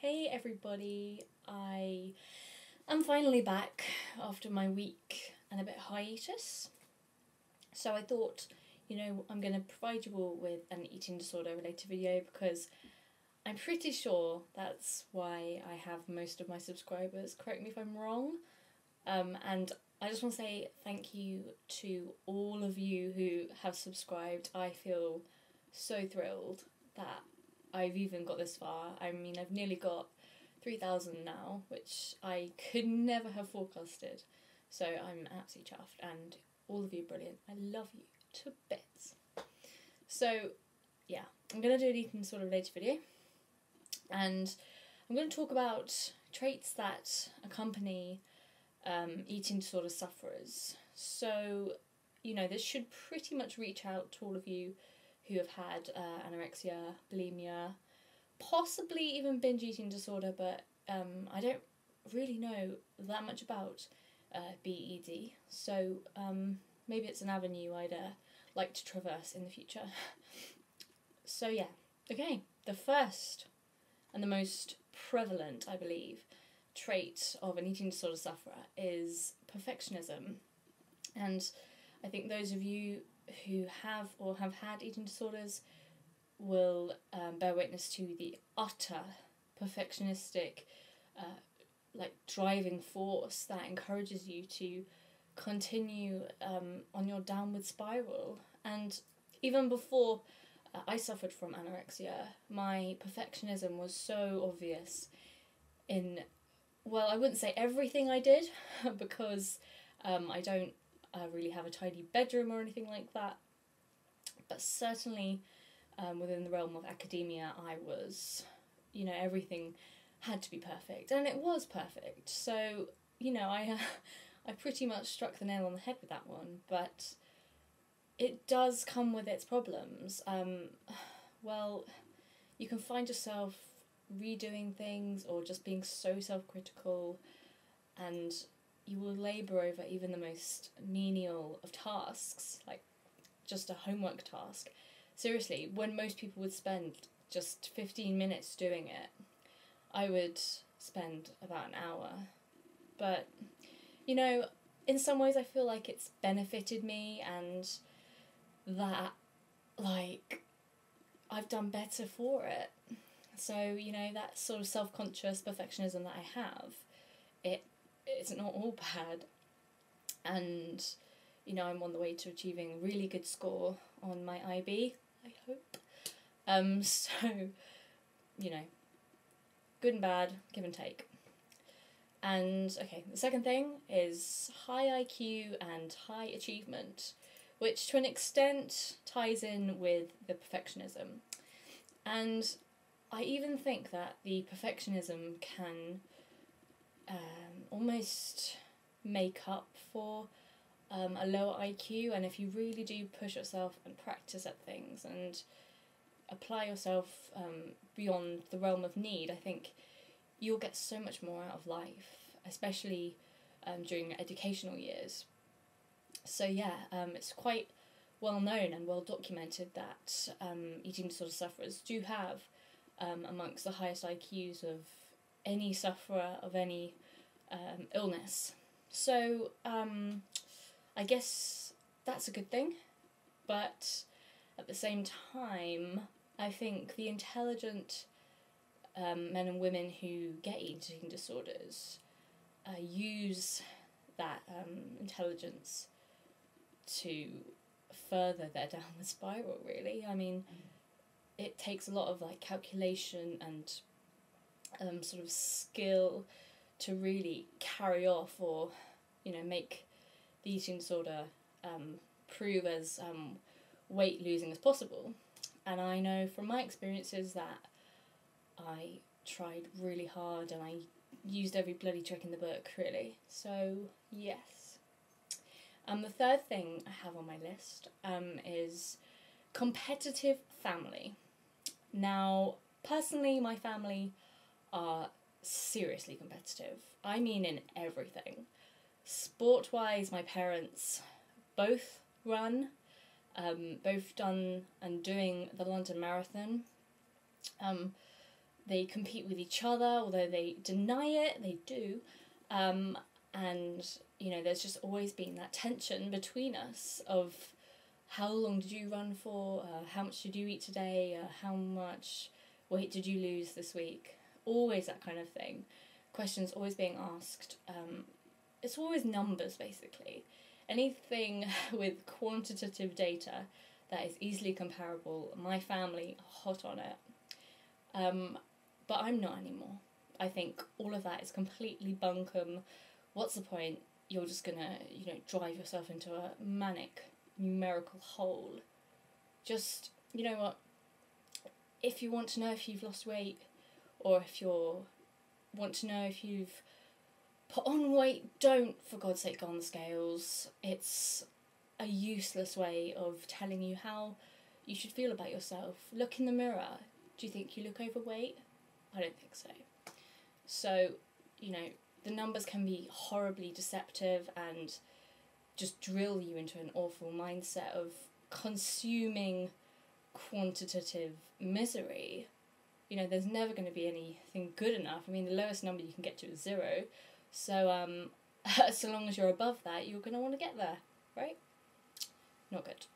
Hey everybody, I am finally back after my week and a bit hiatus. So I thought, I'm going to provide you all with an eating disorder related video because I'm pretty sure that's why I have most of my subscribers. Correct me if I'm wrong. And I just want to say thank you to all of you who have subscribed. I feel so thrilled that I've even got this far. I mean, I've nearly got 3,000 now, which I could never have forecasted. So I'm absolutely chuffed, and all of you are brilliant. I love you to bits. So yeah, I'm going to do an eating disorder related video, and I'm going to talk about traits that accompany eating disorder sufferers. So, this should pretty much reach out to all of you who have had anorexia, bulimia, possibly even binge eating disorder, but I don't really know that much about BED, so maybe it's an avenue I'd like to traverse in the future. So yeah, okay, the first and the most prevalent, I believe, trait of an eating disorder sufferer is perfectionism. And I think those of you who have or have had eating disorders will bear witness to the utter perfectionistic driving force that encourages you to continue on your downward spiral. And even before I suffered from anorexia, my perfectionism was so obvious in, well, I wouldn't say everything I did because I don't really have a tidy bedroom or anything like that, but certainly within the realm of academia I was, everything had to be perfect, and it was perfect. So, I pretty much struck the nail on the head with that one, but it does come with its problems. Well, you can find yourself redoing things or just being so self-critical, and you will labour over even the most menial of tasks, like just a homework task. Seriously, when most people would spend just 15 minutes doing it, I would spend about an hour. But, in some ways I feel like it's benefited me, and that, I've done better for it. So, that sort of self-conscious perfectionism that I have, it's not all bad. And, I'm on the way to achieving a really good score on my IB, I hope. So, good and bad, give and take. And, okay, the second thing is high IQ and high achievement, which to an extent ties in with the perfectionism. And I even think that the perfectionism can almost make up for a lower IQ, and if you really do push yourself and practice at things and apply yourself beyond the realm of need, I think you'll get so much more out of life, especially during your educational years. So yeah, it's quite well known and well documented that eating disorder sufferers do have amongst the highest IQs of any sufferer of any illness. So I guess that's a good thing, but at the same time I think the intelligent men and women who get eating disorders use that intelligence to further their downward spiral, really. I mean, it takes a lot of calculation and sort of skill to really carry off or make the eating disorder prove as weight losing as possible. And I know from my experiences that I tried really hard and I used every bloody trick in the book, really. So yes. The third thing I have on my list is competitive family. Now, personally, my family are seriously competitive. I mean in everything. Sport-wise, my parents both run, both done and doing the London Marathon. they compete with each other, although they deny it, they do. And, you know, there's just always been that tension between us of how long did you run for, how much did you eat today, how much weight did you lose this week? Always that kind of thing. Questions always being asked. It's always numbers, basically. Anything with quantitative data that is easily comparable, my family are hot on it. But I'm not anymore. I think all of that is completely bunkum. What's the point? You're just gonna, you know, drive yourself into a manic numerical hole. Just, you know what? If you want to know if you've lost weight, or if you want to know if you've put on weight, don't, for God's sake, go on the scales. It's a useless way of telling you how you should feel about yourself. Look in the mirror. Do you think you look overweight? I don't think so. So, you know, the numbers can be horribly deceptive and just drill you into an awful mindset of consuming quantitative misery. You know, there's never going to be anything good enough. I mean, the lowest number you can get to is 0. So, so long as you're above that, you're going to want to get there, right? Not good.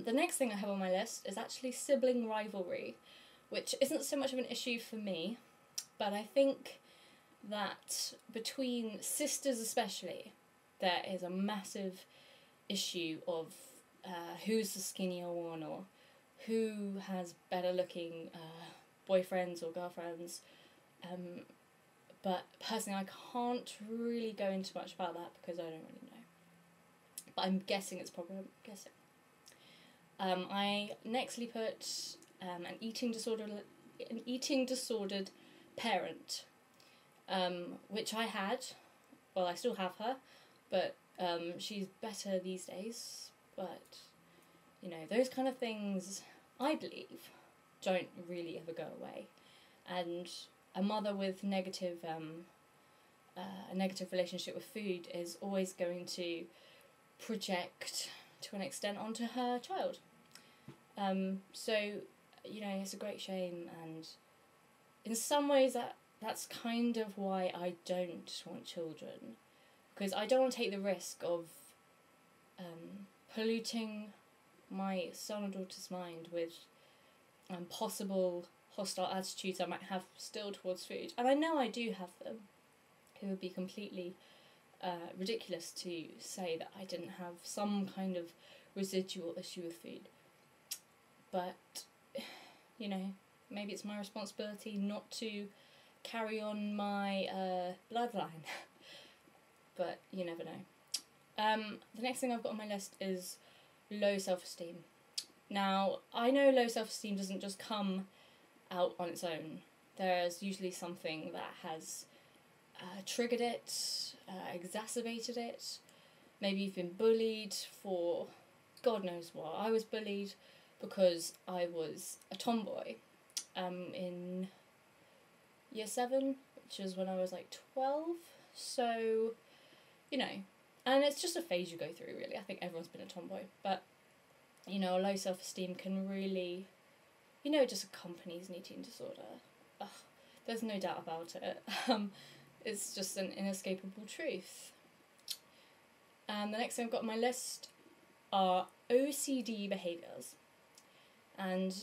The next thing I have on my list is actually sibling rivalry, which isn't so much of an issue for me, but I think that between sisters especially, there is a massive issue of who's the skinnier one, or who has better looking boyfriends or girlfriends. But personally, I can't really go into much about that because I don't really know. But I'm guessing it's probably guessing. I nextly put an eating disordered parent, which I had. Well, I still have her, but she's better these days. But you know, those kind of things, I believe, don't really ever go away. And a mother with a negative relationship with food is always going to project to an extent onto her child. So, you know, it's a great shame, and in some ways that's kind of why I don't want children, because I don't want to take the risk of polluting my son or daughter's mind with possible hostile attitudes I might have still towards food. And I know I do have them. It would be completely ridiculous to say that I didn't have some kind of residual issue with food. But, you know, maybe it's my responsibility not to carry on my bloodline. But you never know. The next thing I've got on my list is low self-esteem. Now, I know low self-esteem doesn't just come out on its own. There's usually something that has triggered it, exacerbated it. Maybe you've been bullied for God knows what. I was bullied because I was a tomboy in year 7, which is when I was like 12. So, you know, and it's just a phase you go through, really. I think everyone's been a tomboy. But, you know, low self-esteem can really, you know, it just accompanies an eating disorder. Ugh, there's no doubt about it. It's just an inescapable truth. And the next thing I've got on my list are OCD behaviours. And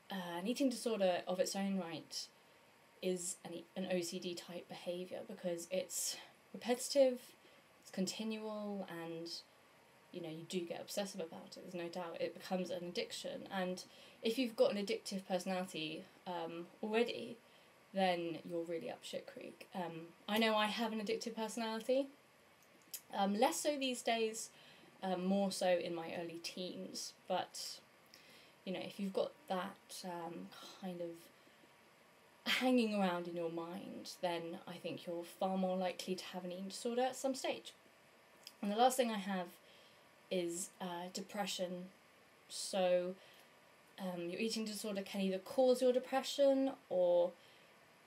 an eating disorder of its own right is an OCD type behaviour because it's repetitive, it's continual, and you know, you do get obsessive about it, there's no doubt. It becomes an addiction, and if you've got an addictive personality already, then you're really up shit creek. I know I have an addictive personality, less so these days, more so in my early teens, but you know, if you've got that kind of hanging around in your mind, then I think you're far more likely to have an eating disorder at some stage. And the last thing I have is depression. So your eating disorder can either cause your depression, or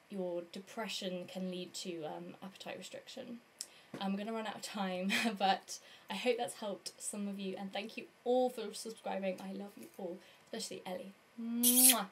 your depression can lead to appetite restriction. I'm going to run out of time, but I hope that's helped some of you, and thank you all for subscribing. I love you all, especially Ellie. Mwah!